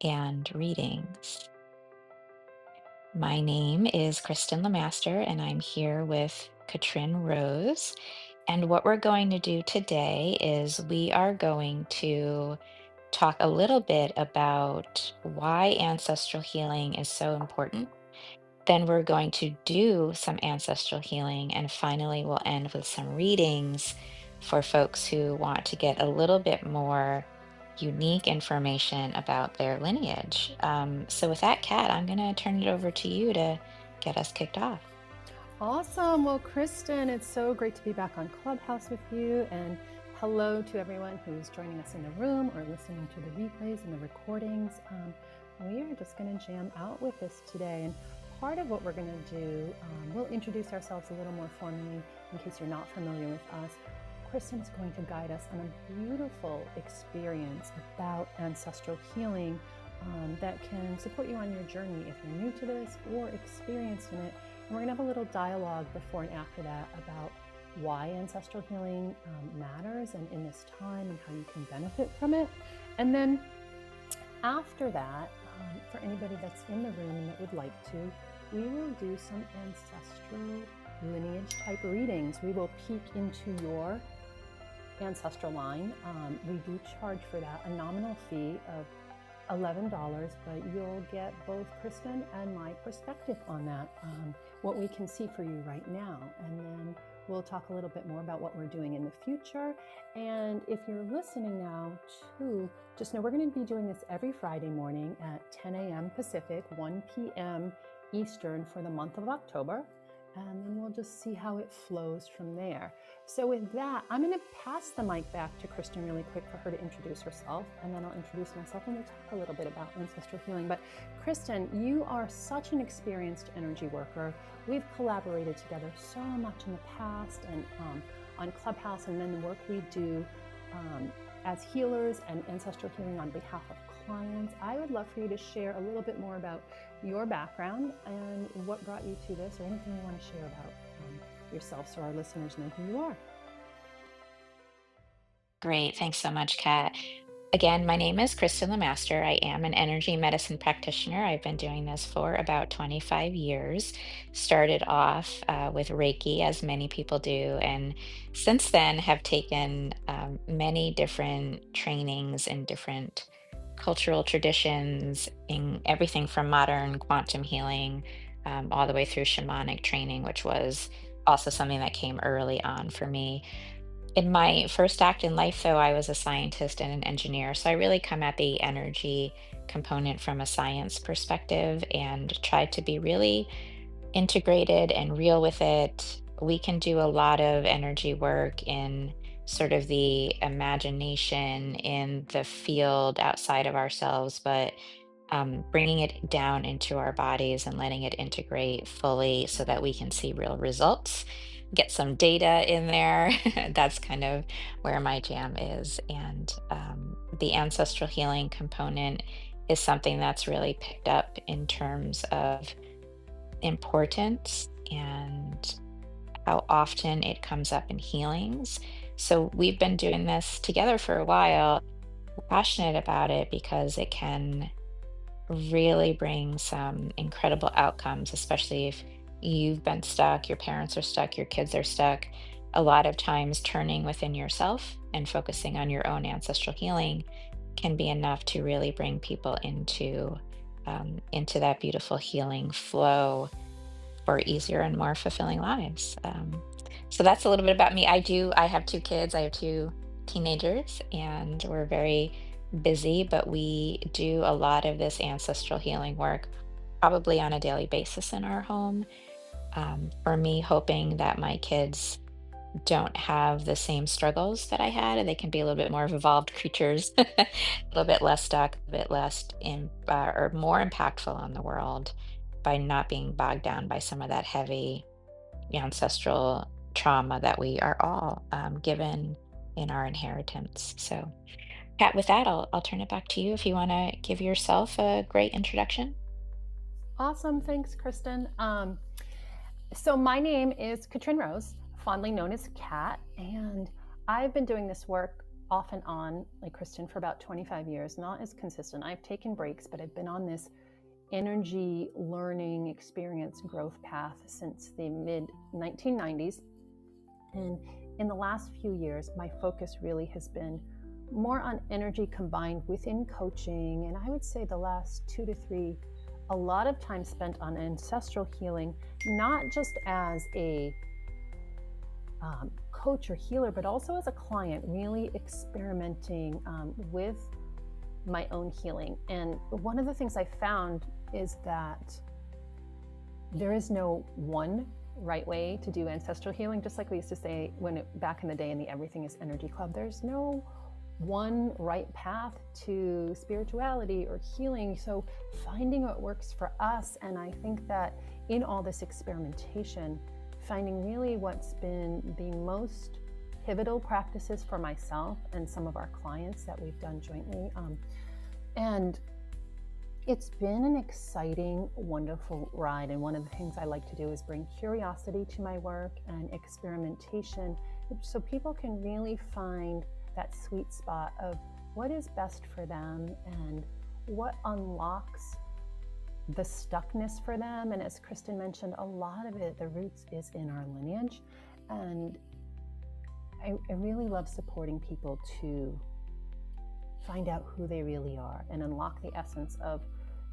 and readings. My name is Kristin Lemaster, and I'm here with Katryn Rose. And what we're going to do today is we are going to talk a little bit about why ancestral healing is so important. Then we're going to do some ancestral healing, and finally, we'll end with some readings for folks who want to get a little bit more unique information about their lineage. So, with that, Kat, I'm going to turn it over to you to get us kicked off. Awesome. Well, Kristin, it's so great to be back on Clubhouse with you. And hello to everyone who's joining us in the room or listening to the replays and the recordings. We are just going to jam out with this today. And part of what we're going to do, we'll introduce ourselves a little more formally in case you're not familiar with us. Kristin is going to guide us on a beautiful experience about ancestral healing that can support you on your journey if you're new to this or experienced in it. And we're going to have a little dialogue before and after that about why ancestral healing matters and in this time and how you can benefit from it. And then after that, for anybody that's in the room and that would like to, we will do some ancestral lineage type readings. We will peek into your ancestral line. We do charge for that a nominal fee of $11, but you'll get both Kristin and my perspective on that, what we can see for you right now. And then we'll talk a little bit more about what we're doing in the future. And if you're listening now too, just know we're going to be doing this every Friday morning at 10 a.m. Pacific, 1 p.m. Eastern for the month of October. And then we'll just see how it flows from there. So with that, I'm going to pass the mic back to Kristin really quick for her to introduce herself, and then I'll introduce myself and we'll talk a little bit about ancestral healing. But Kristin, you are such an experienced energy worker. We've collaborated together so much in the past and on Clubhouse, and then the work we do as healers and ancestral healing on behalf of clients. I would love for you to share a little bit more about your background and what brought you to this, or anything you want to share about yourself so our listeners know who you are. Great. Thanks so much, Kat. Again, my name is Kristin Lemaster. I am an energy medicine practitioner. I've been doing this for about 25 years. Started off with Reiki, as many people do, and since then have taken many different trainings in different cultural traditions, in everything from modern quantum healing all the way through shamanic training, which was also something that came early on for me. In my first act in life, though, I was a scientist and an engineer. So I really come at the energy component from a science perspective and tried to be really integrated and real with it. We can do a lot of energy work in sort of the imagination in the field outside of ourselves, but bringing it down into our bodies and letting it integrate fully so that we can see real results, get some data in there. That's kind of where my jam is. And the ancestral healing component is something that's really picked up in terms of importance and how often it comes up in healings. So we've been doing this together for a while. We're passionate about it because it can really bring some incredible outcomes, especially if you've been stuck, your parents are stuck, your kids are stuck. A lot of times, turning within yourself and focusing on your own ancestral healing can be enough to really bring people into that beautiful healing flow for easier and more fulfilling lives. So that's a little bit about me. I have two kids, I have two teenagers, and we're very busy, but we do a lot of this ancestral healing work probably on a daily basis in our home. For me, hoping that my kids don't have the same struggles that I had, and they can be a little bit more evolved creatures, a little bit less stuck, a bit less or more impactful on the world by not being bogged down by some of that heavy ancestral trauma that we are all given in our inheritance. So, Kat, with that, I'll turn it back to you if you want to give yourself a great introduction. Awesome. Thanks, Kristin. So my name is Katryn Rose, fondly known as Kat, and I've been doing this work off and on, like Kristin, for about 25 years, not as consistent. I've taken breaks, but I've been on this energy learning experience growth path since the mid 1990s. And in the last few years, my focus really has been more on energy combined within coaching. And I would say the last 2 to 3, a lot of time spent on ancestral healing, not just as a coach or healer, but also as a client, really experimenting with my own healing. And one of the things I found is that there is no one right way to do ancestral healing. Just like we used to say back in the day in the Everything is Energy Club, there's no one right path to spirituality or healing. So finding what works for us. And I think that in all this experimentation, finding really what's been the most pivotal practices for myself and some of our clients that we've done jointly. And it's been an exciting, wonderful ride. And one of the things I like to do is bring curiosity to my work and experimentation so people can really find that sweet spot of what is best for them and what unlocks the stuckness for them. And as Kristin mentioned, a lot of it, the roots is in our lineage. And I really love supporting people to find out who they really are and unlock the essence of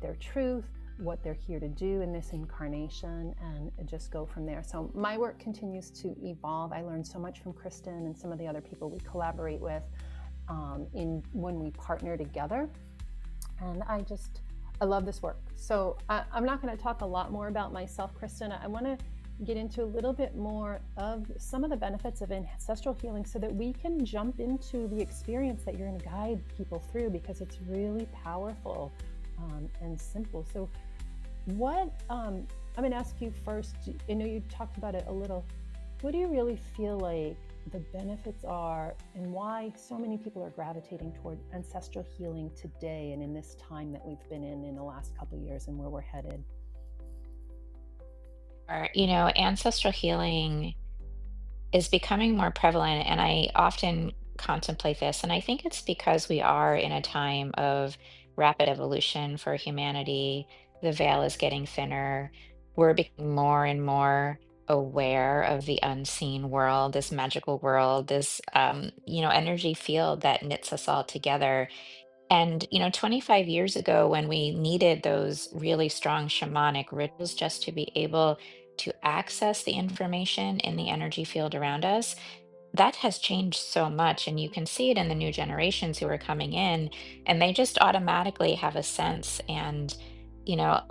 their truth, what they're here to do in this incarnation, and just go from there. So my work continues to evolve. I learned so much from Kristin and some of the other people we collaborate with when we partner together. And I love this work. So I'm not going to talk a lot more about myself, Kristin. I want to get into a little bit more of some of the benefits of ancestral healing so that we can jump into the experience that you're going to guide people through, because it's really powerful and simple. So what I'm going to ask you first, I know you talked about it a little, what do you really feel like the benefits are, and why so many people are gravitating toward ancestral healing today and in this time that we've been in the last couple of years and where we're headed? Or, ancestral healing is becoming more prevalent, and I often contemplate this, and I think it's because we are in a time of rapid evolution for humanity. The veil is getting thinner. We're becoming more and more aware of the unseen world, this magical world, this energy field that knits us all together. And 25 years ago, when we needed those really strong shamanic rituals just to be able to access the information in the energy field around us, that has changed so much. And you can see it in the new generations who are coming in, and they just automatically have a sense. And,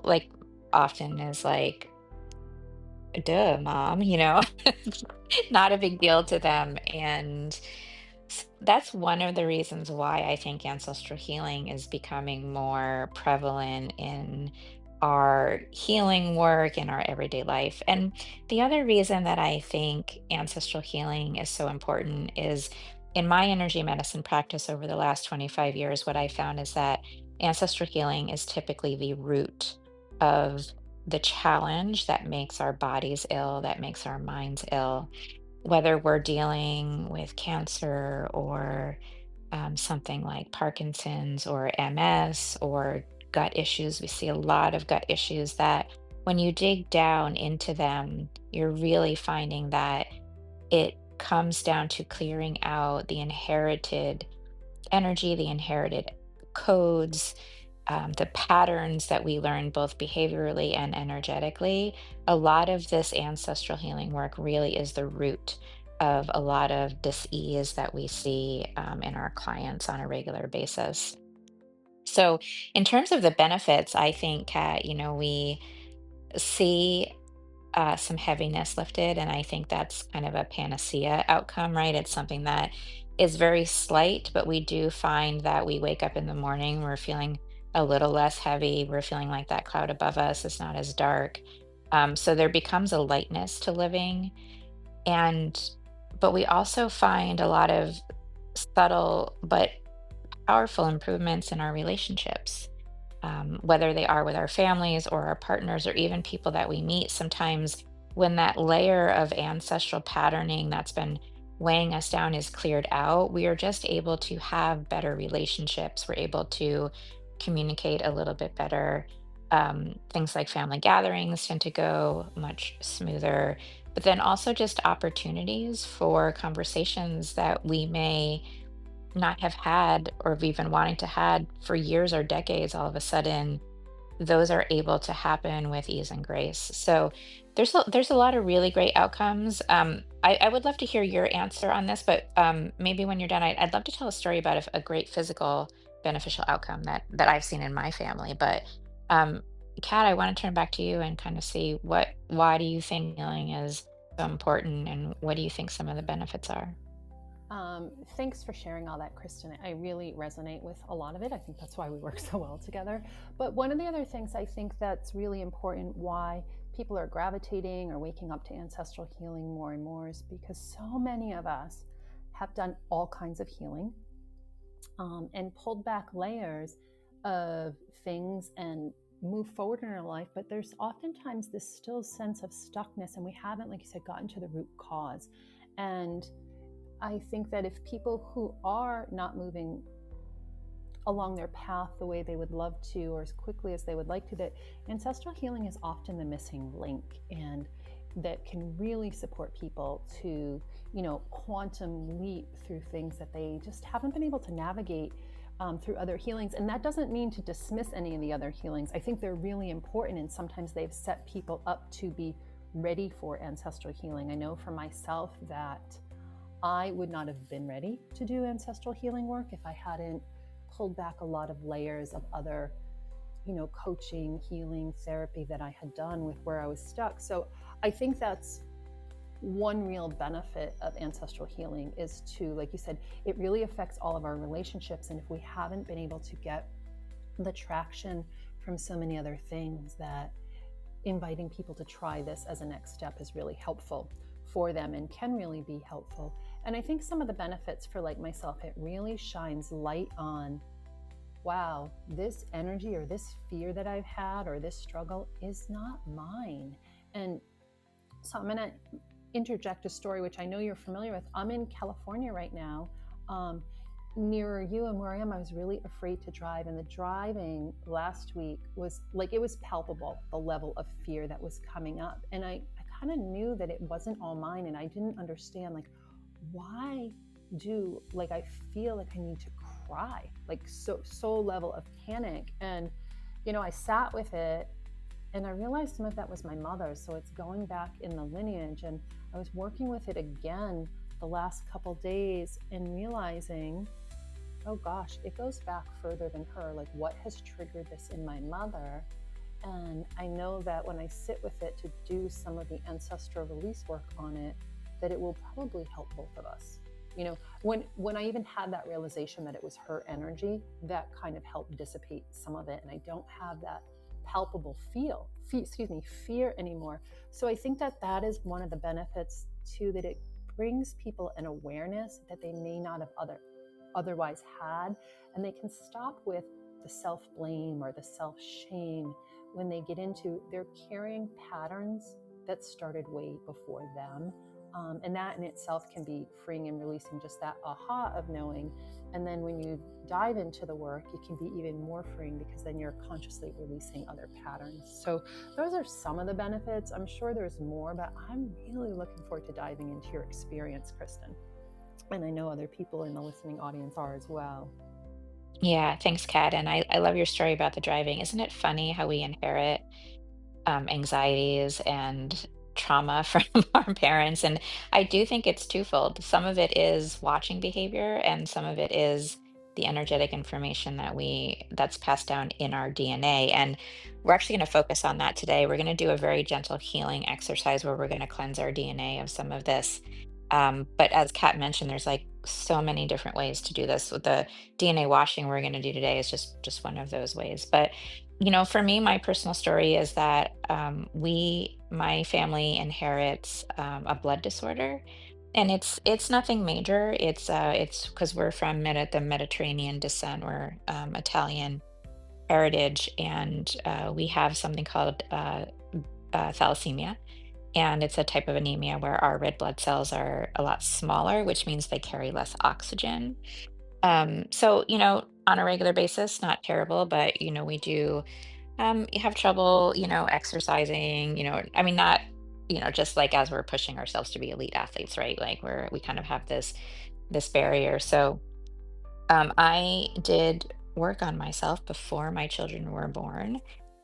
like often is like, duh, mom, not a big deal to them. And that's one of the reasons why I think ancestral healing is becoming more prevalent in our healing work in our everyday life. And the other reason that I think ancestral healing is so important is in my energy medicine practice over the last 25 years, what I found is that ancestral healing is typically the root of the challenge that makes our bodies ill, that makes our minds ill, whether we're dealing with cancer or something like Parkinson's or MS or gut issues. We see a lot of gut issues that when you dig down into them, you're really finding that it comes down to clearing out the inherited energy, the inherited codes, the patterns that we learn both behaviorally and energetically. A lot of this ancestral healing work really is the root of a lot of dis-ease that we see in our clients on a regular basis. So, in terms of the benefits, I think, Kat, we see some heaviness lifted. And I think that's kind of a panacea outcome, right? It's something that is very slight, but we do find that we wake up in the morning, we're feeling a little less heavy. We're feeling like that cloud above us is not as dark. So there becomes a lightness to living. And, but we also find a lot of subtle but powerful improvements in our relationships, whether they are with our families or our partners or even people that we meet. Sometimes when that layer of ancestral patterning that's been weighing us down is cleared out, we are just able to have better relationships. We're able to communicate a little bit better. Things like family gatherings tend to go much smoother, but then also just opportunities for conversations that we may not have had or have even wanting to had for years or decades. All of a sudden those are able to happen with ease and grace. So there's a lot of really great outcomes. I would love to hear your answer on this, but maybe when you're done, I'd love to tell a story about a great physical beneficial outcome that I've seen in my family. But um, Kat, I want to turn back to you and kind of see why do you think healing is so important, and what do you think some of the benefits are? Thanks for sharing all that, Kristin. I really resonate with a lot of it. I think that's why we work so well together. But one of the other things I think that's really important, why people are gravitating or waking up to ancestral healing more and more, is because so many of us have done all kinds of healing, and pulled back layers of things and move forward in our life. But there's oftentimes this still sense of stuckness, and we haven't, like you said, gotten to the root cause. And I think that if people who are not moving along their path the way they would love to, or as quickly as they would like to, that ancestral healing is often the missing link, and that can really support people to, quantum leap through things that they just haven't been able to navigate through other healings. And that doesn't mean to dismiss any of the other healings. I think they're really important, and sometimes they've set people up to be ready for ancestral healing. I know for myself that I would not have been ready to do ancestral healing work if I hadn't pulled back a lot of layers of other, coaching, healing, therapy that I had done with where I was stuck. So I think that's one real benefit of ancestral healing, is to, like you said, it really affects all of our relationships. And if we haven't been able to get the traction from so many other things, that inviting people to try this as a next step is really helpful for them and can really be helpful. And I think some of the benefits for, like myself, it really shines light on, wow, this energy or this fear that I've had or this struggle is not mine. And so I'm going to interject a story which I know you're familiar with. I'm in California right now, nearer you, and where I am, I was really afraid to drive. And the driving last week was like, it was palpable, the level of fear that was coming up. And I kind of knew that it wasn't all mine, and I didn't understand, like, why do, like, I feel like I need to cry, like so level of panic. And I sat with it, and I realized some of that was my mother. So it's going back in the lineage, and I was working with it again the last couple days and realizing, oh gosh, it goes back further than her. Like, what has triggered this in my mother? And I know that when I sit with it to do some of the ancestral release work on it, that it will probably help both of us. When I even had that realization that it was her energy, that kind of helped dissipate some of it. And I don't have that palpable fear anymore. So I think that is one of the benefits too, that it brings people an awareness that they may not have otherwise had. And they can stop with the self-blame or the self-shame when they get into, they're carrying patterns that started way before them. And that in itself can be freeing and releasing, just that aha of knowing. And then when you dive into the work, it can be even more freeing, because then you're consciously releasing other patterns. So those are some of the benefits. I'm sure there's more, but I'm really looking forward to diving into your experience, Kristin. And I know other people in the listening audience are as well. Yeah, thanks, Kat. And I love your story about the driving. Isn't it funny how we inherit anxieties and trauma from our parents? And I do think it's twofold. Some of it is watching behavior, and some of it is the energetic information that's passed down in our DNA. And we're actually going to focus on that today. We're going to do a very gentle healing exercise where we're going to cleanse our DNA of some of this. But as Kat mentioned, there's like so many different ways to do this. With the DNA washing we're going to do today is just one of those ways. But for me, my personal story is that my family inherits a blood disorder, and it's nothing major. It's because we're from the Mediterranean descent. We're Italian heritage, and we have something called thalassemia. And it's a type of anemia where our red blood cells are a lot smaller, which means they carry less oxygen. So, on a regular basis, not terrible, but, we do you have trouble, exercising, I mean, not, just like as we're pushing ourselves to be elite athletes, right? Like we kind of have this barrier. So, I did work on myself before my children were born.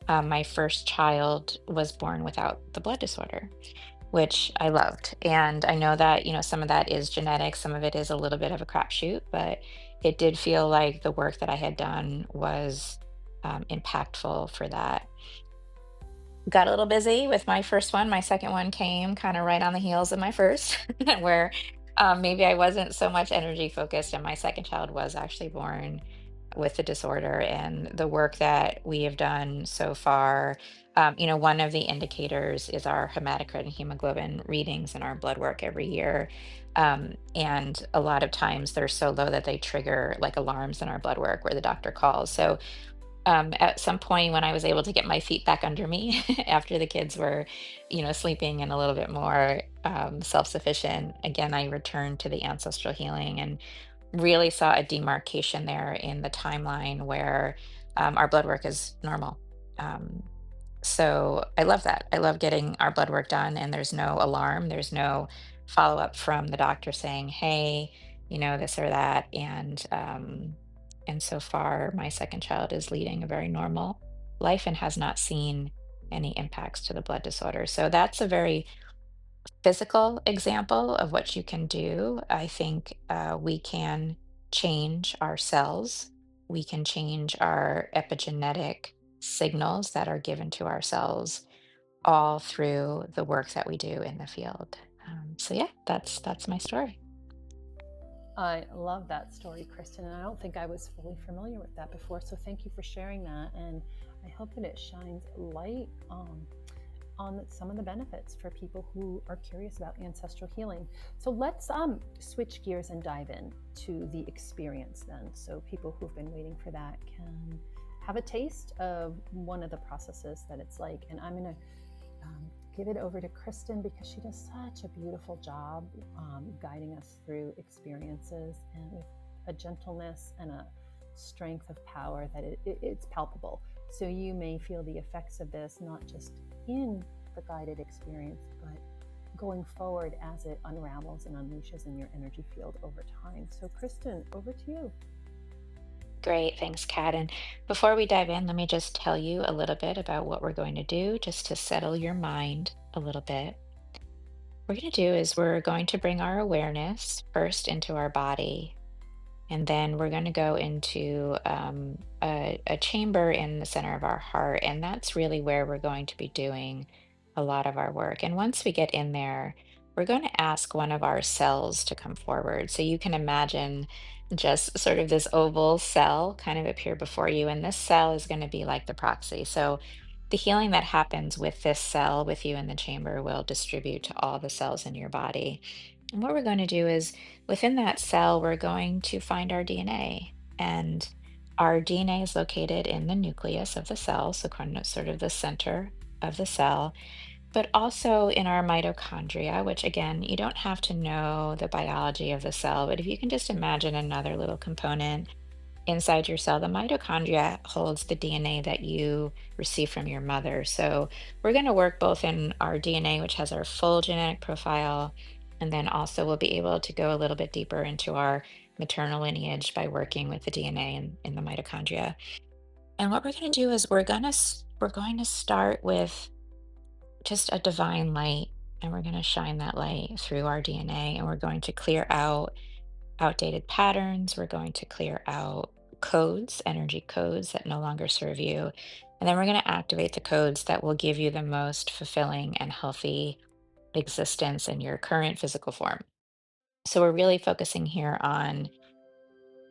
My first child was born without the blood disorder, which I loved. And I know that, some of that is genetic, some of it is a little bit of a crapshoot, but it did feel like the work that I had done was impactful for that. Got a little busy with my first one. My second one came kind of right on the heels of my first, where maybe I wasn't so much energy focused, and my second child was actually born with the disorder. And the work that we have done so far, one of the indicators is our hematocrit and hemoglobin readings in our blood work every year. And a lot of times they're so low that they trigger like alarms in our blood work where the doctor calls. So at some point when I was able to get my feet back under me after the kids were, sleeping and a little bit more self-sufficient, again, I returned to the ancestral healing and really saw a demarcation there in the timeline where our blood work is normal. Um, so I love that. I love getting our blood work done and there's no alarm, there's no follow-up from the doctor saying, hey, this or that. And so far my second child is leading a very normal life and has not seen any impacts to the blood disorder. So that's a very physical example of what you can do. I think we can change our cells. We can change our epigenetic signals that are given to our cells all through the work that we do in the field. So yeah, that's my story. I love that story, Kristen, and I don't think I was fully familiar with that before. So thank you for sharing that, and I hope that it shines light on some of the benefits for people who are curious about ancestral healing. So let's switch gears and dive in to the experience then. So people who've been waiting for that can have a taste of one of the processes that it's like. And I'm going to give it over to Kristin because she does such a beautiful job guiding us through experiences and with a gentleness and a strength of power that it's palpable. So you may feel the effects of this not just in the guided experience, but going forward as it unravels and unleashes in your energy field over time. So Kristin, over to you. Great, thanks, Kat. And before we dive in, let me just tell you a little bit about what we're going to do, just to settle your mind a little bit. What we're going to do is we're going to bring our awareness first into our body. And then we're going to go into a chamber in the center of our heart. And that's really where we're going to be doing a lot of our work. And once we get in there, we're going to ask one of our cells to come forward. So you can imagine just sort of this oval cell kind of appear before you. And this cell is going to be like the proxy. So the healing that happens with this cell with you in the chamber will distribute to all the cells in your body. And what we're going to do is within that cell, we're going to find our DNA. And our DNA is located in the nucleus of the cell, so kind of sort of the center of the cell, but also in our mitochondria, which again, you don't have to know the biology of the cell, but if you can just imagine another little component inside your cell, the mitochondria holds the DNA that you receive from your mother. So we're going to work both in our DNA, which has our full genetic profile, and then also we'll be able to go a little bit deeper into our maternal lineage by working with the DNA in the mitochondria. And what we're going to do is we're going to start with just a divine light, and we're going to shine that light through our DNA, and we're going to clear out outdated patterns. We're going to clear out codes, energy codes that no longer serve you. And then we're going to activate the codes that will give you the most fulfilling and healthy existence in your current physical form. So we're really focusing here on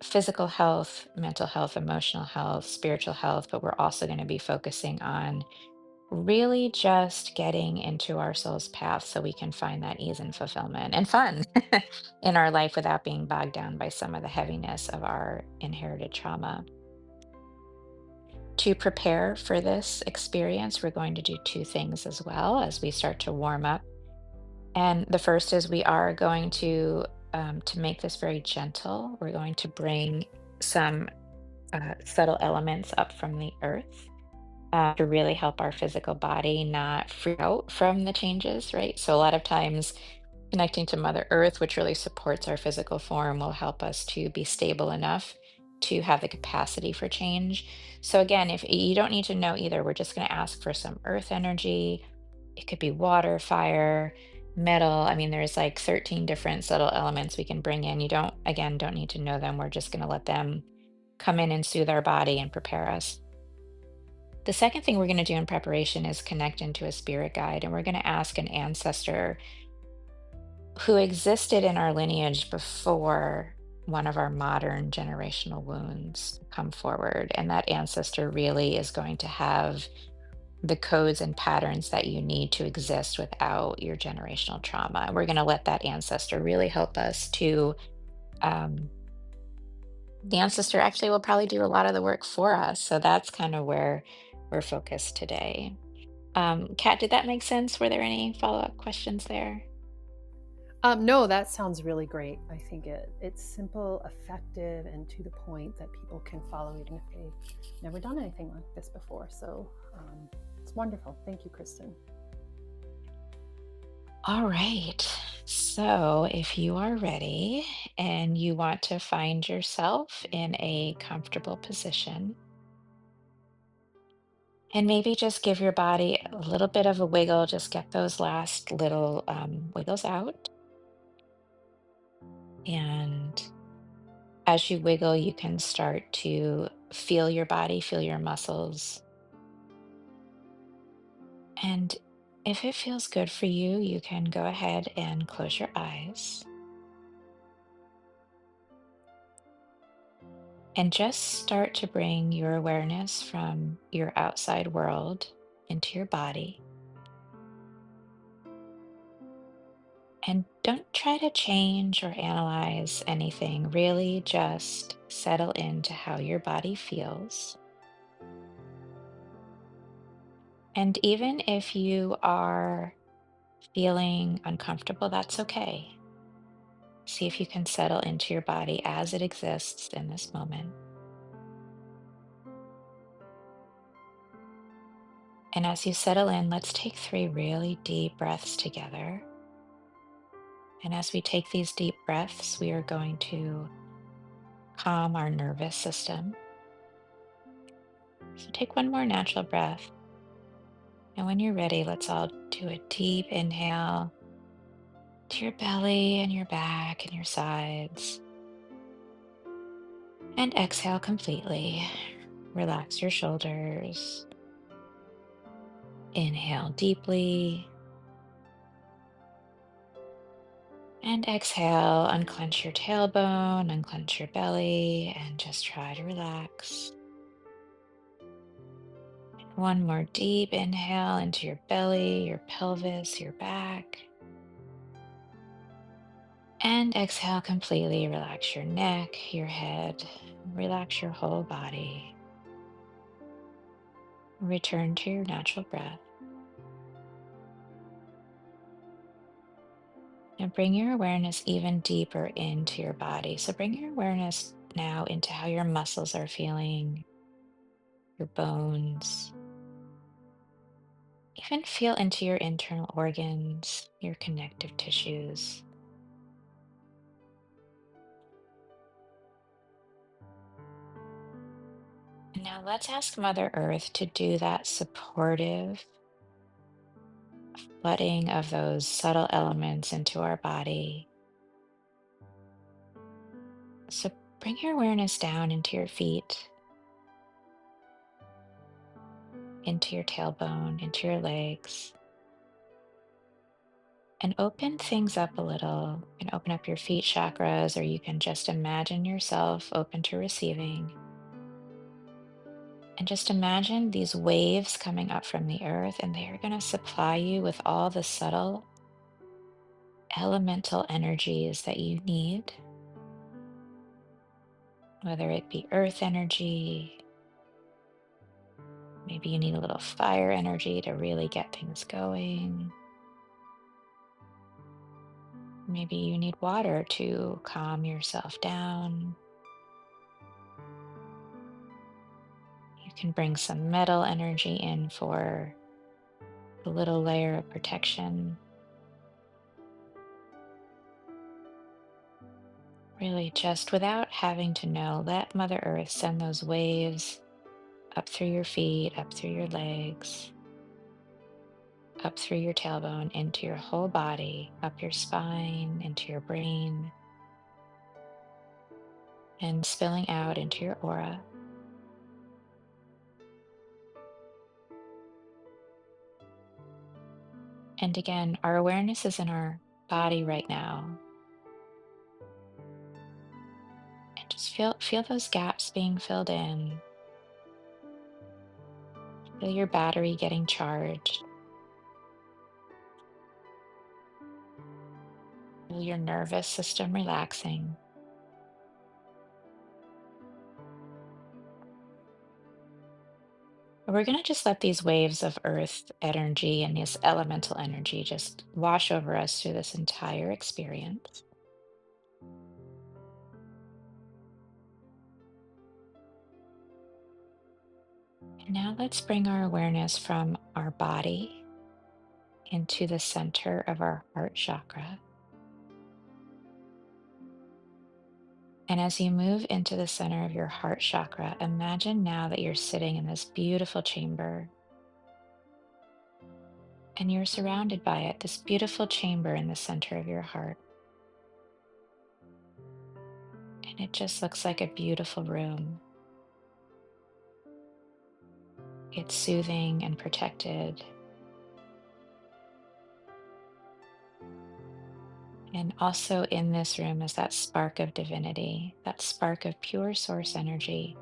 physical health, mental health, emotional health, spiritual health, but we're also going to be focusing on really just getting into our soul's path so we can find that ease and fulfillment and fun in our life without being bogged down by some of the heaviness of our inherited trauma. To prepare for this experience, we're going to do two things as well as we start to warm up. And the first is we are going to make this very gentle, we're going to bring some subtle elements up from the earth to really help our physical body not freak out from the changes, right? So a lot of times connecting to Mother Earth, which really supports our physical form, will help us to be stable enough to have the capacity for change. So again, if you don't need to know either, we're just going to ask for some earth energy. It could be water, fire, metal. I mean, there's like 13 different subtle elements we can bring in. You don't, again, don't need to know them. We're just going to let them come in and soothe our body and prepare us. The second thing we're going to do in preparation is connect into a spirit guide, and we're going to ask an ancestor who existed in our lineage before one of our modern generational wounds come forward. And that ancestor really is going to have the codes and patterns that you need to exist without your generational trauma. We're going to let that ancestor really help us to, um, the ancestor actually will probably do a lot of the work for us. So that's kind of where we're focused today. Kat, did that make sense? Were there any follow-up questions there? No, that sounds really great. I think it's simple, effective, and to the point that people can follow even if they've never done anything like this before. So it's wonderful. Thank you, Kristin. All right. So, if you are ready and you want to find yourself in a comfortable position, and maybe just give your body a little bit of a wiggle, just get those last little wiggles out. And as you wiggle, you can start to feel your body, feel your muscles. And if it feels good for you, you can go ahead and close your eyes. And just start to bring your awareness from your outside world into your body. And don't try to change or analyze anything. Really just settle into how your body feels. And even if you are feeling uncomfortable, that's okay. See if you can settle into your body as it exists in this moment. And as you settle in, let's take 3 really deep breaths together. And as we take these deep breaths, we are going to calm our nervous system. So take one more natural breath. And when you're ready, let's all do a deep inhale to your belly and your back and your sides. And exhale completely. Relax your shoulders. Inhale deeply. And exhale, unclench your tailbone, unclench your belly, and just try to relax. One more deep inhale into your belly, your pelvis, your back. And exhale completely. Relax your neck, your head, relax your whole body. Return to your natural breath. And bring your awareness even deeper into your body. So bring your awareness now into how your muscles are feeling, your bones. Even feel into your internal organs, your connective tissues. And now let's ask Mother Earth to do that supportive flooding of those subtle elements into our body. So bring your awareness down into your feet, into your tailbone, into your legs, and open things up a little. You can open up your feet chakras, or you can just imagine yourself open to receiving. And just imagine these waves coming up from the earth, and they are going to supply you with all the subtle elemental energies that you need, whether it be earth energy, Maybe you need a little fire energy to really get things going. Maybe you need water to calm yourself down. You can bring some metal energy in for a little layer of protection. Really, just without having to know, let Mother Earth send those waves up through your feet, up through your legs, up through your tailbone, into your whole body, up your spine, into your brain, and spilling out into your aura. And again, our awareness is in our body right now. And just feel those gaps being filled in. Feel your battery getting charged. Feel your nervous system relaxing. We're going to just let these waves of earth energy and this elemental energy just wash over us through this entire experience. And now let's bring our awareness from our body into the center of our heart chakra. And as you move into the center of your heart chakra, imagine now that you're sitting in this beautiful chamber and you're surrounded by it, this beautiful chamber in the center of your heart. And it just looks like a beautiful room. It's soothing and protected. And also in this room is that spark of divinity, that spark of pure source energy.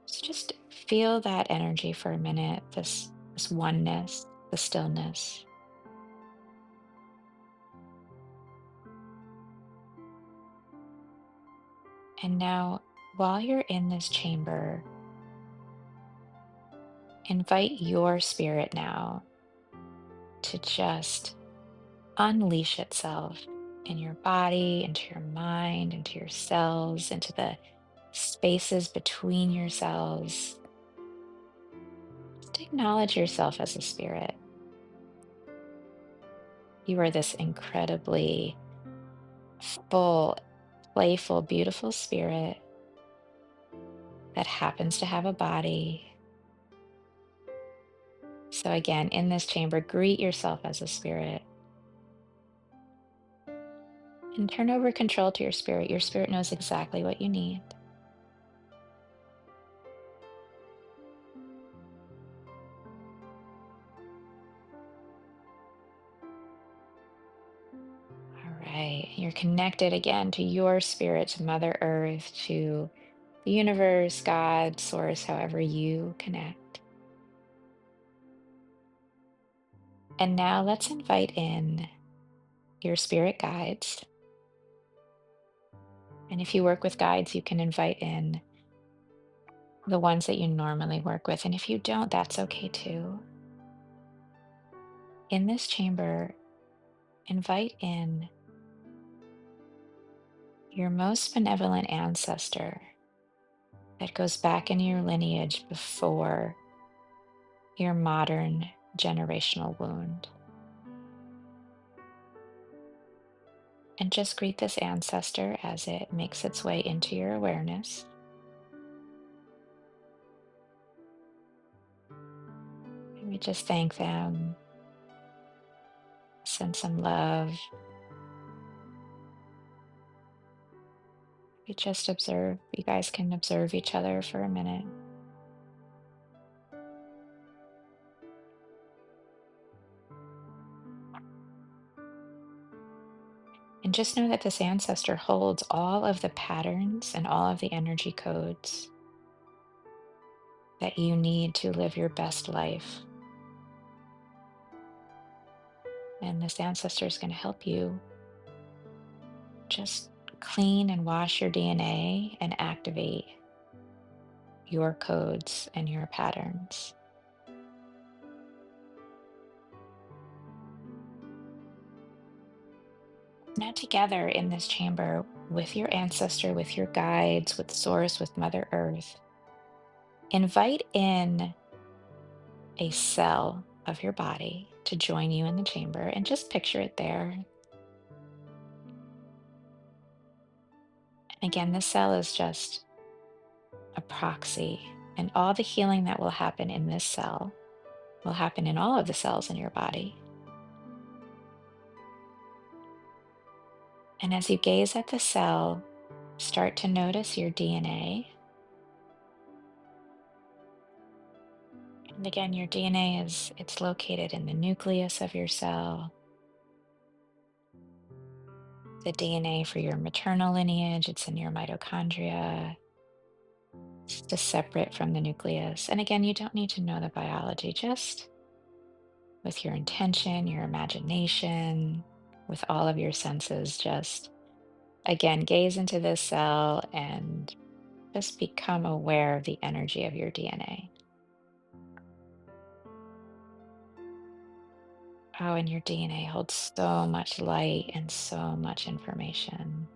So just feel that energy for a minute, this oneness, the stillness. And now, while you're in this chamber, invite your spirit now to just unleash itself in your body, into your mind, into your cells, into the spaces between your cells. Just acknowledge yourself as a spirit. You are this incredibly full, playful, beautiful spirit that happens to have a body. So, again, in this chamber, greet yourself as a spirit and turn over control to your spirit. Your spirit knows exactly what you need. All right. You're connected again to your spirit, to Mother Earth, to the universe, God, Source, however you connect. And now let's invite in your spirit guides. And if you work with guides, you can invite in the ones that you normally work with. And if you don't, that's okay too. In this chamber, invite in your most benevolent ancestor that goes back in your lineage before your modern generational wound. And just greet this ancestor as it makes its way into your awareness. And we just thank them, send some love. We just observe. You guys can observe each other for a minute. And just know that this ancestor holds all of the patterns and all of the energy codes that you need to live your best life. And this ancestor is going to help you just clean and wash your DNA and activate your codes and your patterns. Now, together in this chamber with your ancestor, with your guides, with Source, with Mother Earth, invite in a cell of your body to join you in the chamber and just picture it there. And again, this cell is just a proxy, and all the healing that will happen in this cell will happen in all of the cells in your body. And as you gaze at the cell, start to notice your DNA. And again, your DNA it's located in the nucleus of your cell. The DNA for your maternal lineage, it's in your mitochondria. It's just separate from the nucleus. And again, you don't need to know the biology, just with your intention, your imagination, with all of your senses, just again, gaze into this cell and just become aware of the energy of your DNA. Oh, and your DNA holds so much light and so much information.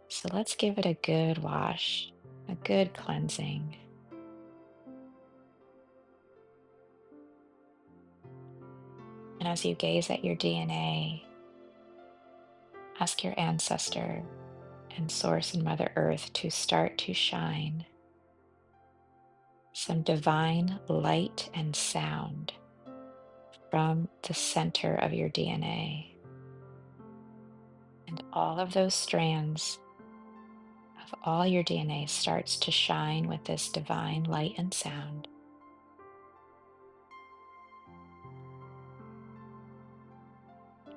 So let's give it a good wash, a good cleansing. And as you gaze at your DNA, ask your ancestor and Source and Mother Earth to start to shine some divine light and sound from the center of your DNA. And all of those strands of all your DNA starts to shine with this divine light and sound.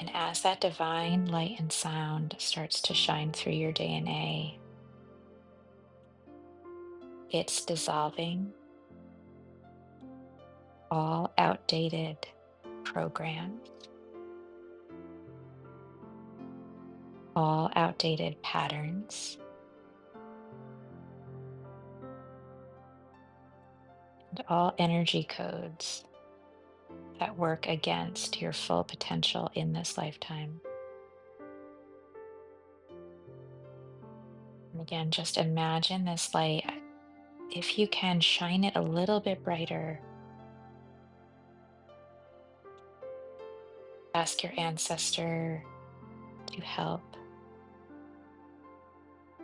And as that divine light and sound starts to shine through your DNA, it's dissolving all outdated programs, all outdated patterns, and all energy codes that work against your full potential in this lifetime. And again, just imagine this light. If you can, shine it a little bit brighter. Ask your ancestor to help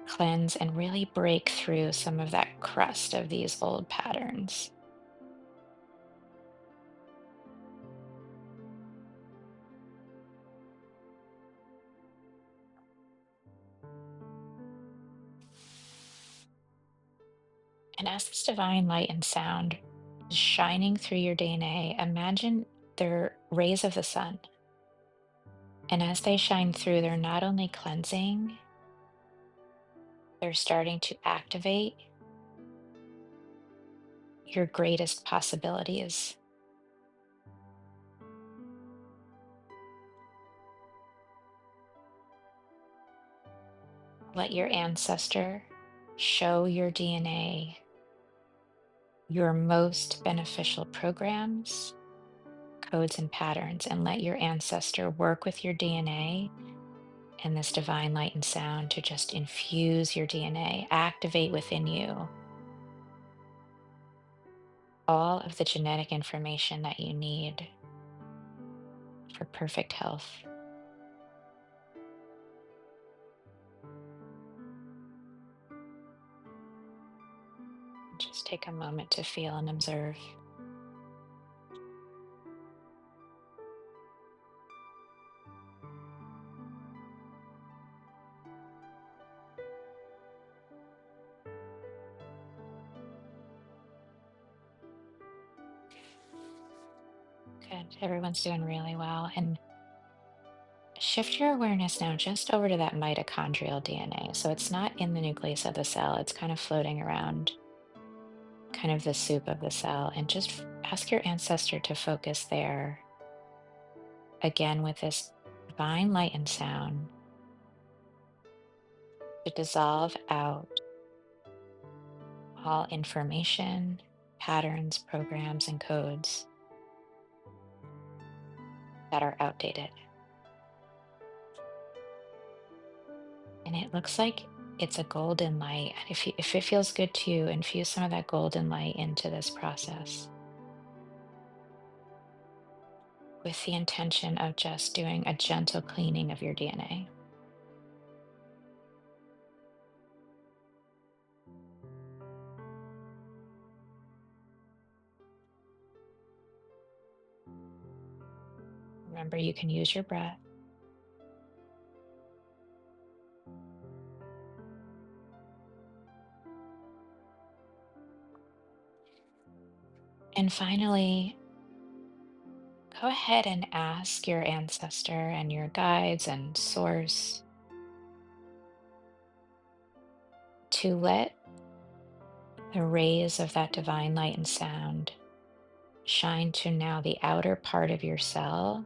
cleanse and really break through some of that crust of these old patterns. And as this divine light and sound is shining through your DNA, imagine they're rays of the sun. And as they shine through, they're not only cleansing, they're starting to activate your greatest possibilities. Let your ancestor show your DNA your most beneficial programs, codes, and patterns, and let your ancestor work with your DNA and this divine light and sound to just infuse your DNA, activate within you all of the genetic information that you need for perfect health. Just take a moment to feel and observe. Good. Everyone's doing really well. And shift your awareness now just over to that mitochondrial DNA. So it's not in the nucleus of the cell, it's kind of floating around, kind of the soup of the cell. And just ask your ancestor to focus there again with this divine light and sound to dissolve out all information, patterns, programs, and codes that are outdated. And it looks like it's a golden light. If it feels good to you, infuse some of that golden light into this process with the intention of just doing a gentle cleaning of your DNA. Remember, you can use your breath. And finally, go ahead and ask your ancestor and your guides and source to let the rays of that divine light and sound shine to now the outer part of your cell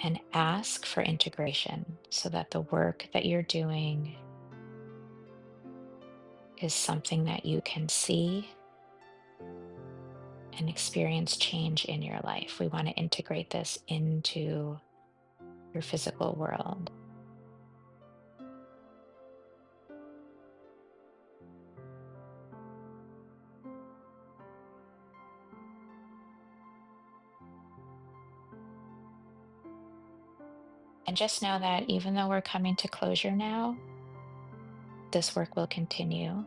and ask for integration so that the work that you're doing is something that you can see and experience change in your life. We want to integrate this into your physical world. And just know that even though we're coming to closure now, this work will continue.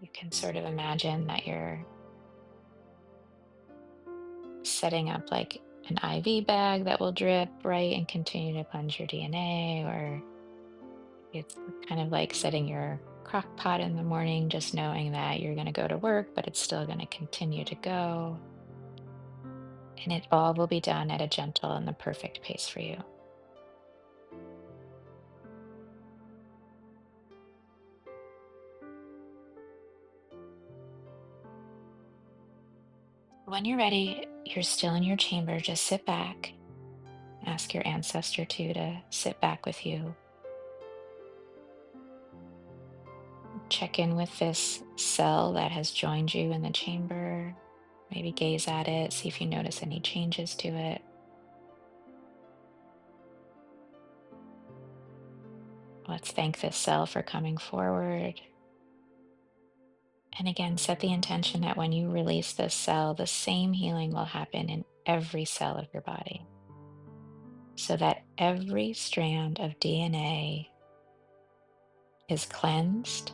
You can sort of imagine that you're setting up like an IV bag that will drip, right, and continue to cleanse your DNA, or it's kind of like setting your crock pot in the morning, just knowing that you're going to go to work, but it's still going to continue to go. And it all will be done at a gentle and the perfect pace for you. When you're ready, you're still in your chamber, just sit back. Ask your ancestor to sit back with you. Check in with this cell that has joined you in the chamber. Maybe gaze at it, see if you notice any changes to it. Let's thank this cell for coming forward. And again, set the intention that when you release this cell, the same healing will happen in every cell of your body. So that every strand of DNA is cleansed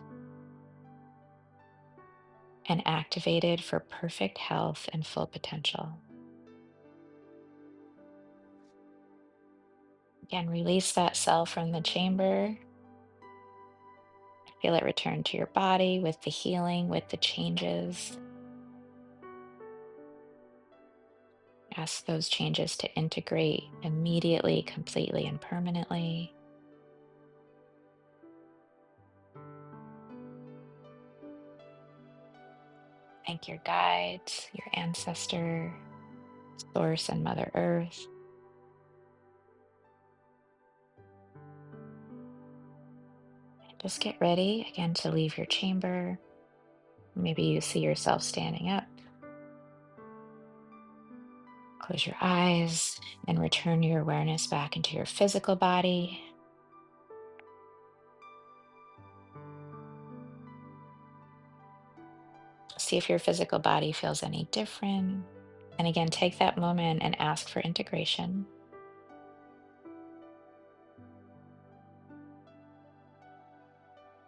and activated for perfect health and full potential. Again, release that cell from the chamber. Feel it return to your body with the healing, with the changes. Ask those changes to integrate immediately, completely, and permanently. Thank your guides, your ancestor, Source, and Mother Earth. Just get ready again to leave your chamber. Maybe you see yourself standing up. Close your eyes and return your awareness back into your physical body. See if your physical body feels any different. And again, take that moment and ask for integration.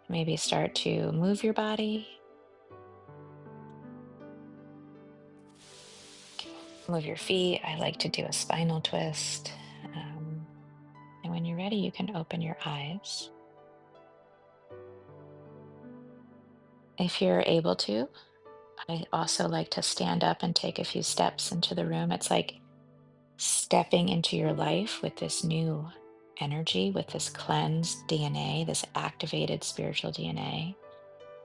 Maybe start to move your body. Move your feet. I like to do a spinal twist. Um, and when you're ready, you can open your eyes. If you're able to, I also like to stand up and take a few steps into the room. It's like stepping into your life with this new energy, with this cleansed DNA, this activated spiritual DNA.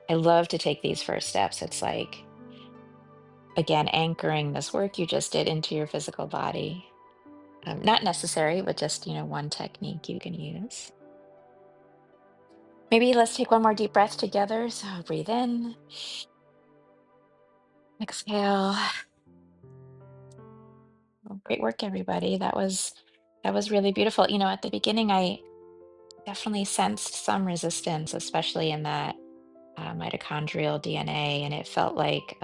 I love to take these first steps. It's like, again, anchoring this work you just did into your physical body. Not necessary, but just, one technique you can use. Maybe let's take one more deep breath together. So breathe in, exhale. Well, great work, everybody. That was really beautiful. At the beginning, I definitely sensed some resistance, especially in that mitochondrial DNA, and it felt like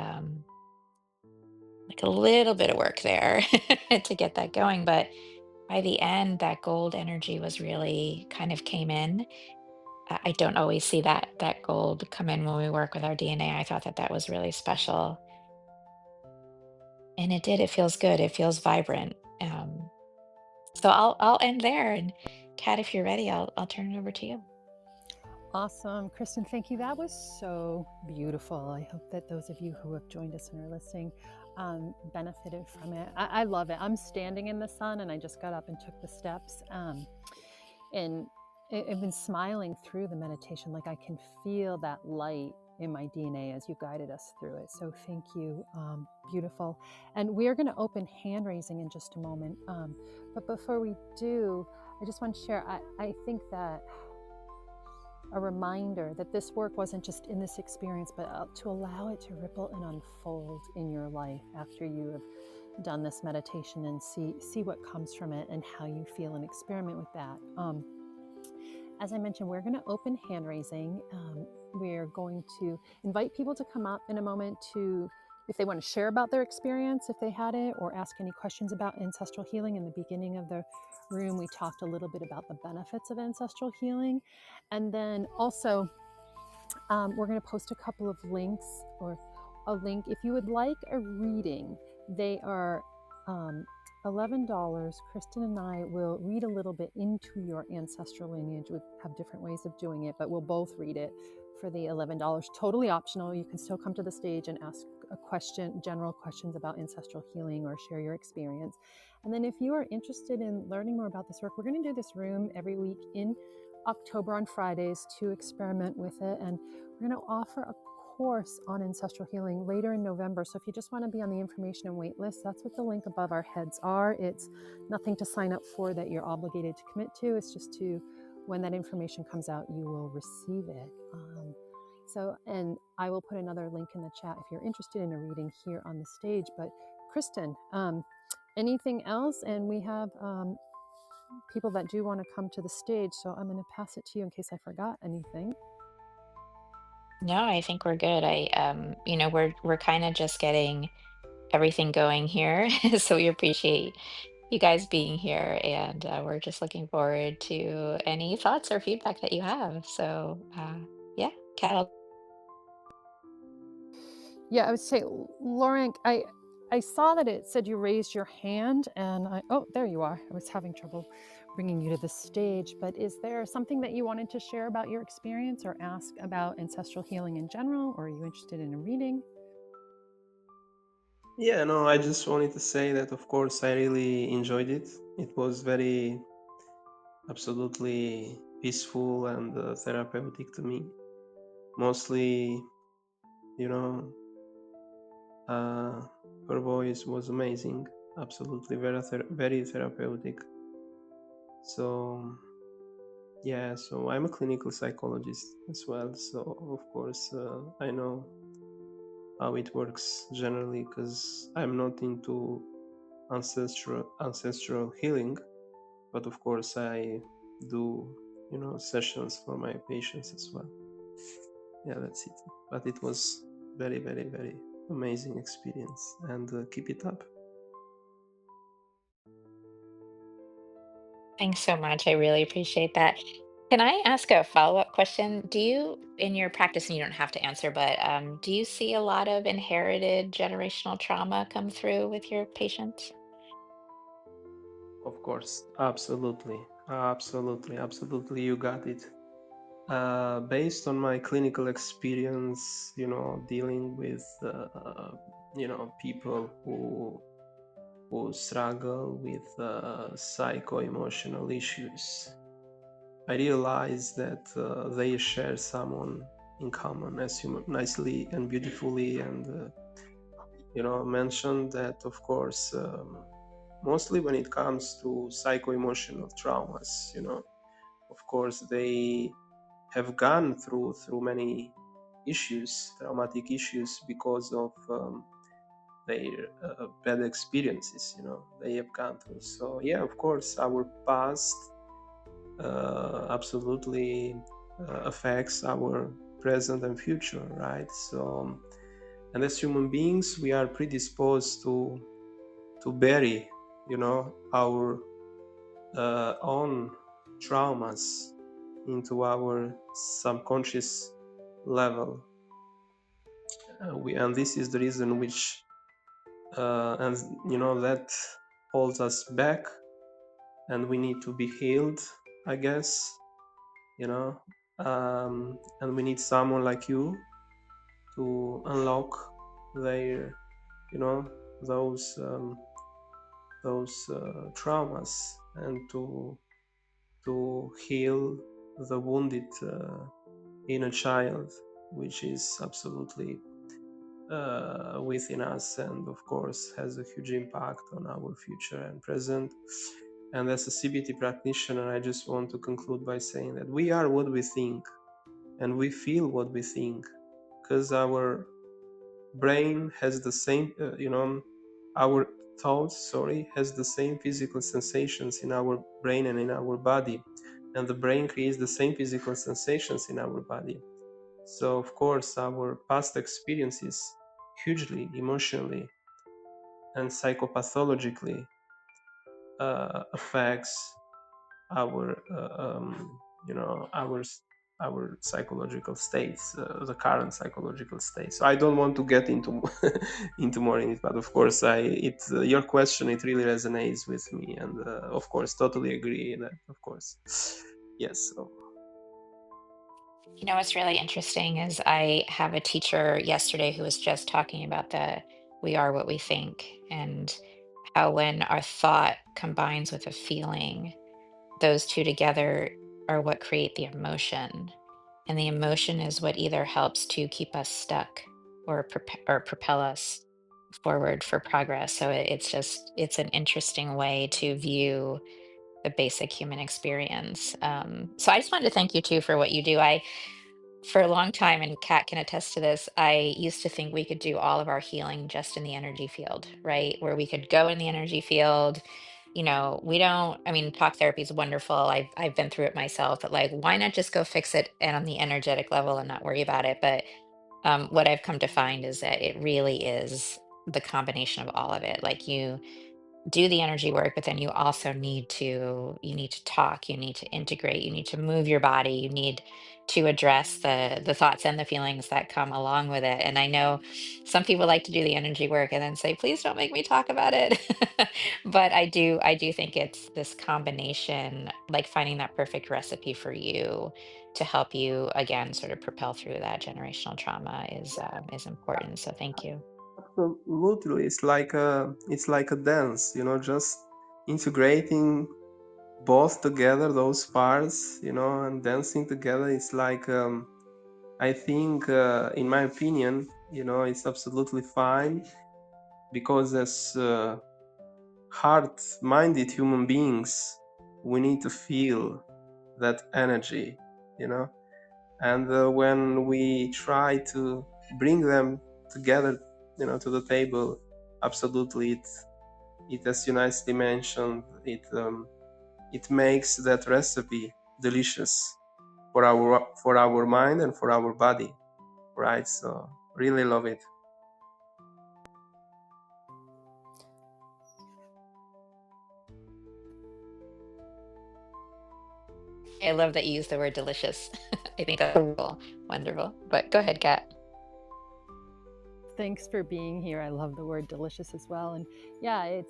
a little bit of work there to get that going. But by the end, that gold energy was really kind of came in. I don't always see that gold come in when we work with our DNA. I thought that that was really special, and it did. It feels good. It feels vibrant. So I'll end there. And Kat, if you're ready, I'll turn it over to you. Awesome. Kristin, thank you. That was so beautiful. I hope that those of you who have joined us and are listening benefited from it. I love it. I'm standing in the sun and I just got up and took the steps. And I've been smiling through the meditation. Like I can feel that light in my DNA as you guided us through it. So thank you. Beautiful. And we're going to open hand raising in just a moment. But before we do, I just want to share, I think that a reminder that this work wasn't just in this experience, but to allow it to ripple and unfold in your life after you have done this meditation and see what comes from it and how you feel and experiment with that. As I mentioned, we're going to open hand raising. We're going to invite people to come up in a moment to, if they want to share about their experience, if they had it, or ask any questions about ancestral healing. In the beginning of the room, we talked a little bit about the benefits of ancestral healing. And then also, we're going to post a couple of links or a link. If you would like a reading, they are $11. Kristin and I will read a little bit into your ancestral lineage. We have different ways of doing it, but we'll both read it for the $11. Totally optional. You can still come to the stage and ask a question, general questions about ancestral healing or share your experience. And then if you are interested in learning more about this work, we're going to do this room every week in October on Fridays to experiment with it. And we're going to offer a course on ancestral healing later in November. So if you just want to be on the information and wait list, that's what the link above our heads are. It's nothing to sign up for that you're obligated to commit to. It's just to, when that information comes out, you will receive it. And I will put another link in the chat if you're interested in a reading here on the stage. But Kristin, anything else? And we have people that do want to come to the stage. So I'm going to pass it to you in case I forgot anything. No, I think we're good. We're kind of just getting everything going here. So we appreciate you guys being here, and we're just looking forward to any thoughts or feedback that you have. So, yeah, Kat, Yeah, I would say, Lauren, I saw that it said you raised your hand, and oh, there you are. I was having trouble bringing you to the stage, but is there something that you wanted to share about your experience or ask about ancestral healing in general, or are you interested in a reading? Yeah, no, I just wanted to say that, of course, I really enjoyed it. It was very absolutely peaceful and therapeutic to me. Mostly, you know, her voice was amazing, absolutely very therapeutic. So, yeah, so I'm a clinical psychologist as well. So, of course, I know how it works generally because I'm not into ancestral healing, but of course I do sessions for my patients as well. Yeah, that's it. But it was very, very, very amazing experience, and keep it up. thanks so much. I really appreciate that. Can I ask a follow-up question? Do you, in your practice, and you don't have to answer, but do you see a lot of inherited generational trauma come through with your patients? Of course, absolutely, absolutely, you got it. Based on my clinical experience, dealing with people who struggle with psycho-emotional issues, I realized that they share someone in common, as you nicely and beautifully and mentioned that, of course, mostly when it comes to psycho-emotional traumas, of course, they have gone through many issues, traumatic issues, because of their bad experiences, they have gone through. So yeah, of course, our past absolutely affects our present and future, right? So, and as human beings, we are predisposed to bury, our own traumas into our subconscious level. And this is the reason which, and that holds us back, and we need to be healed, I guess, and we need someone like you to unlock their, those traumas, and to heal the wounded inner child, which is absolutely within us, and of course has a huge impact on our future and present. And as a CBT practitioner, I just want to conclude by saying that we are what we think, and we feel what we think, because our brain has the same, our thoughts, has the same physical sensations in our brain and in our body, and the brain creates the same physical sensations in our body. So of course, our past experiences hugely emotionally and psychopathologically affects our our psychological states, the current psychological state. So I don't want to get into into more in it, but of course your question, it really resonates with me, and of course totally agree that, of course, yes. So What's really interesting is I have a teacher yesterday who was just talking about the we are what we think, and how when our thought combines with a feeling, those two together are what create the emotion. And the emotion is what either helps to keep us stuck or propel us forward for progress. So it's an interesting way to view the basic human experience. So I just wanted to thank you too for what you do. For a long time, and Kat can attest to this, I used to think we could do all of our healing just in the energy field, right? Where we could go in the energy field. We don't, I mean, talk therapy is wonderful. I've been through it myself, but like, why not just go fix it and on the energetic level and not worry about it? But what I've come to find is that it really is the combination of all of it. Like you do the energy work, but then you need to talk, you need to integrate, you need to move your body, you need to address the thoughts and the feelings that come along with it. And I know some people like to do the energy work and then say, please don't make me talk about it. But I do think it's this combination, like finding that perfect recipe for you to help you again sort of propel through that generational trauma is important. So thank you. absolutely, it's like a dance, just integrating both together, those parts, and dancing together. It's like, I think, in my opinion, it's absolutely fine, because as heart-minded human beings, we need to feel that energy, you know. And when we try to bring them together, to the table, absolutely, it as you nicely mentioned, it makes that recipe delicious for our mind and for our body, right? So really love it. I love that you use the word delicious. I think that's wonderful. Wonderful. But go ahead, Kat. Thanks for being here. I love the word delicious as well. And yeah,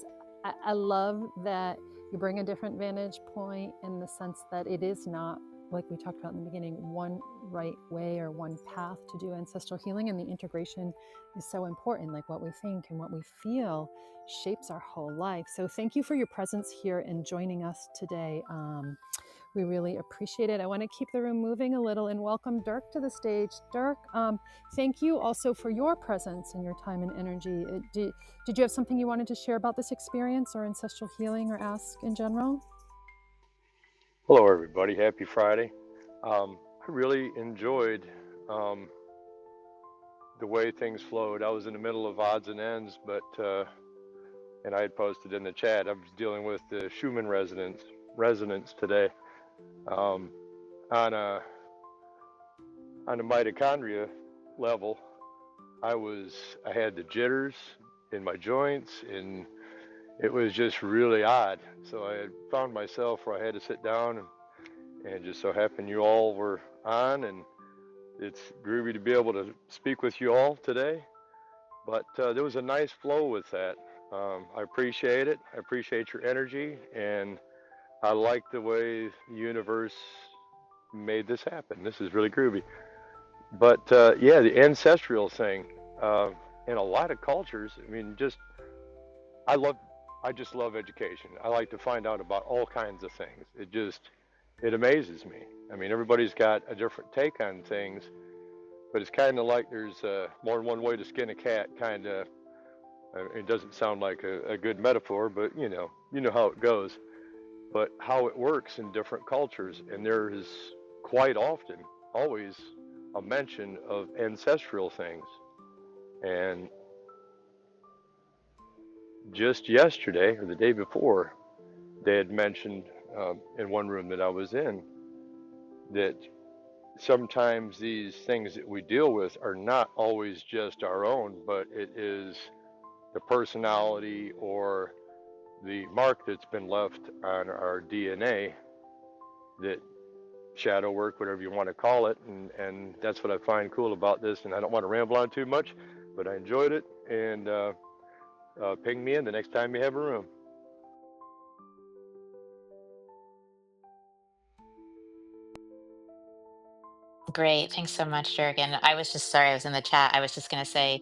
I love that you bring a different vantage point, in the sense that it is not, like we talked about in the beginning, one right way or one path to do ancestral healing. And the integration is so important. Like what we think and what we feel shapes our whole life. So thank you for your presence here and joining us today. We really appreciate it. I want to keep the room moving a little and welcome Dirk to the stage. Dirk, thank you also for your presence and your time and energy. Did you have something you wanted to share about this experience or ancestral healing, or ask in general? Hello, everybody. Happy Friday. really enjoyed um, the way things flowed. I was in the middle of odds and ends, but and I had posted in the chat. I was dealing with the Schumann resonance today um, on a mitochondria level. I had the jitters in my joints, and it was just really odd. So I had found myself where I had to sit down, and just so happened you all were on, and it's groovy to be able to speak with you all today. But there was a nice flow with that. I appreciate it. I appreciate your energy, and I like the way the universe made this happen. This is really groovy. But yeah, the ancestral thing. Uh, in a lot of cultures, I mean, I love, I just love education. I like to find out about all kinds of things. It amazes me. I mean, everybody's got a different take on things, but it's kind of like there's more than one way to skin a cat. Kind of, it doesn't sound like a good metaphor, but you know how it goes. But how it works in different cultures, and there is quite often, always, a mention of ancestral things. And just yesterday or the day before, they had mentioned in one room that I was in that sometimes these things that we deal with are not always just our own, but it is the personality or the mark that's been left on our DNA, that shadow work, whatever you want to call it. And that's what I find cool about this. And I don't want to ramble on too much, but I enjoyed it. And ping me in the next time you have a room. Great. Thanks so much, Dirk. And I was just sorry, I was in the chat. I was just going to say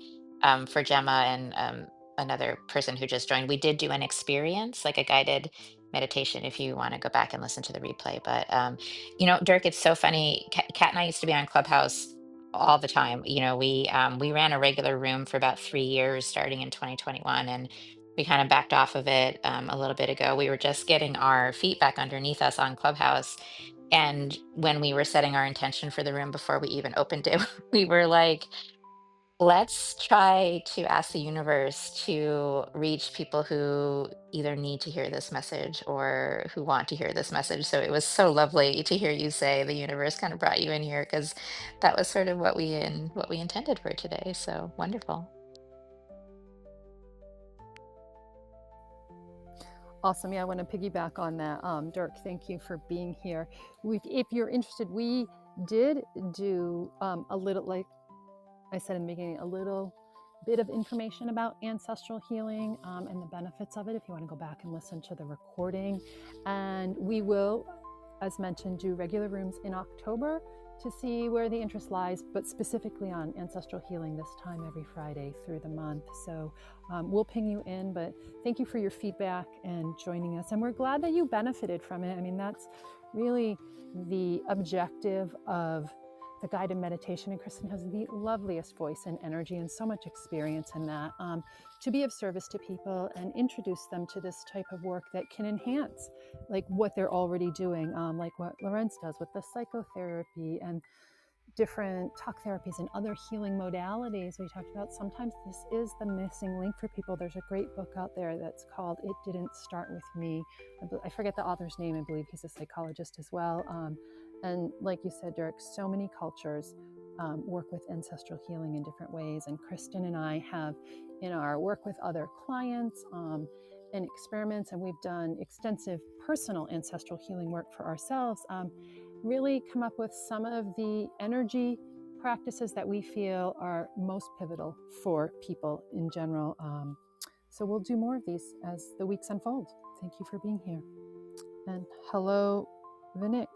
for Gemma and another person who just joined, we did do an experience, like a guided meditation, if you want to go back and listen to the replay. But, Dirk, it's so funny. Kat and I used to be on Clubhouse all the time. We ran a regular room for about 3 years, starting in 2021. And we kind of backed off of it a little bit ago. We were just getting our feet back underneath us on Clubhouse, and when we were setting our intention for the room before we even opened it, we were like, let's try to ask the universe to reach people who either need to hear this message or who want to hear this message. So it was so lovely to hear you say the universe kind of brought you in here, because that was sort of what we intended for today. So wonderful. Awesome. Yeah, I want to piggyback on that. Dirk, thank you for being here. If you're interested, we did do a little, like I said in the beginning, a little bit of information about ancestral healing and the benefits of it if you want to go back and listen to the recording. And we will, as mentioned, do regular rooms in October to see where the interest lies, but specifically on ancestral healing this time every Friday through the month. So we'll ping you in, but thank you for your feedback and joining us. And we're glad that you benefited from it. I mean, that's really the objective of the guided meditation. And Kristin has the loveliest voice and energy and so much experience in that, to be of service to people and introduce them to this type of work that can enhance like what they're already doing, like what Lorenz does with the psychotherapy and different talk therapies and other healing modalities we talked about. Sometimes this is the missing link for people. There's a great book out there that's called It Didn't Start With Me. I forget the author's name. I believe he's a psychologist as well. And like you said, Dirk, so many cultures work with ancestral healing in different ways. And Kristin and I have, in our work with other clients and experiments, and we've done extensive personal ancestral healing work for ourselves, really come up with some of the energy practices that we feel are most pivotal for people in general. So we'll do more of these as the weeks unfold. Thank you for being here. And hello, Vinik.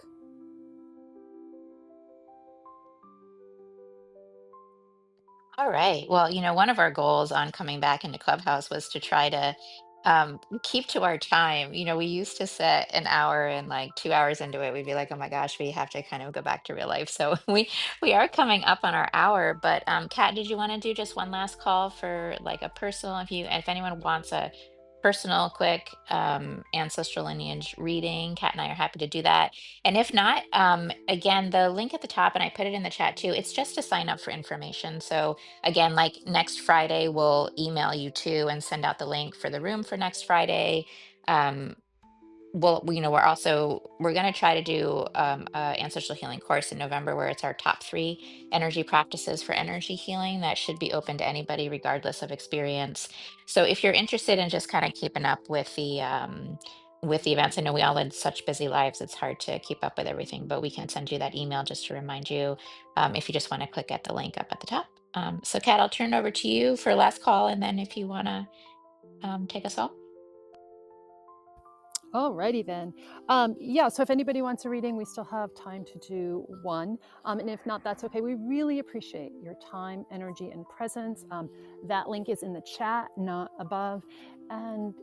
All right. Well, one of our goals on coming back into Clubhouse was to try to keep to our time. We used to set an hour, and like 2 hours into it, we'd be like, oh my gosh, we have to kind of go back to real life. So we are coming up on our hour. But Kat, did you want to do just one last call for like a personal, if anyone wants a personal, quick ancestral lineage reading, Kat and I are happy to do that. And if not, again, the link at the top, and I put it in the chat too, it's just to sign up for information. So again, like next Friday, we'll email you too and send out the link for the room for next Friday. Well, we're going to try to do a ancestral healing course in November where it's our top 3 energy practices for energy healing that should be open to anybody regardless of experience. So if you're interested in just kind of keeping up with the events, I know we all lead such busy lives, it's hard to keep up with everything, but we can send you that email just to remind you if you just want to click at the link up at the top. So Kat, I'll turn it over to you for last call, and then if you want to take us all. Alrighty then. Yeah, so if anybody wants a reading, we still have time to do one. And if not, that's okay. We really appreciate your time, energy, and presence. That link is in the chat, not above. And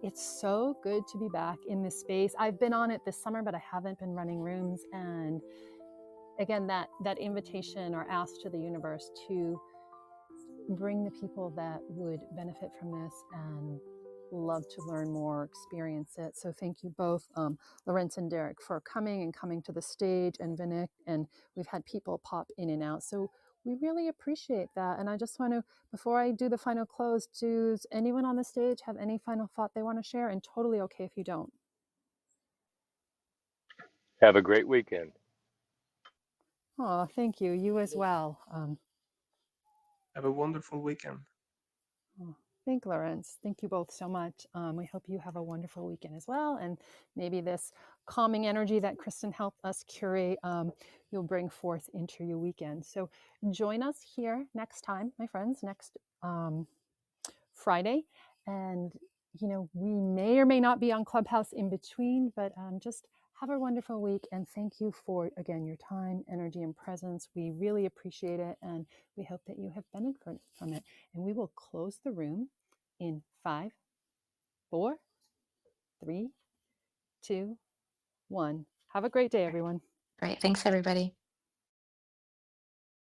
it's so good to be back in this space. I've been on it this summer, but I haven't been running rooms. And again, that invitation or ask to the universe to bring the people that would benefit from this and love to learn more, experience it. So thank you both, Lorenz and Derek, for coming to the stage, and Vinik, and we've had people pop in and out. So we really appreciate that. And I just want to, before I do the final close, does anyone on the stage have any final thought they want to share? And totally okay if you don't. Have a great weekend. Oh, thank you. You as well. Have a wonderful weekend. Oh, thank Lorenz. Thank you both so much. We hope you have a wonderful weekend as well. And maybe this calming energy that Kristin helped us curate, you'll bring forth into your weekend. So join us here next time, my friends, next Friday. And, we may or may not be on Clubhouse in between, but just have a wonderful week. And thank you for, again, your time, energy, and presence. We really appreciate it. And we hope that you have benefited from it. And we will close the room in 5, 4, 3, 2, 1. Have a great day, everyone. Great. Thanks, everybody.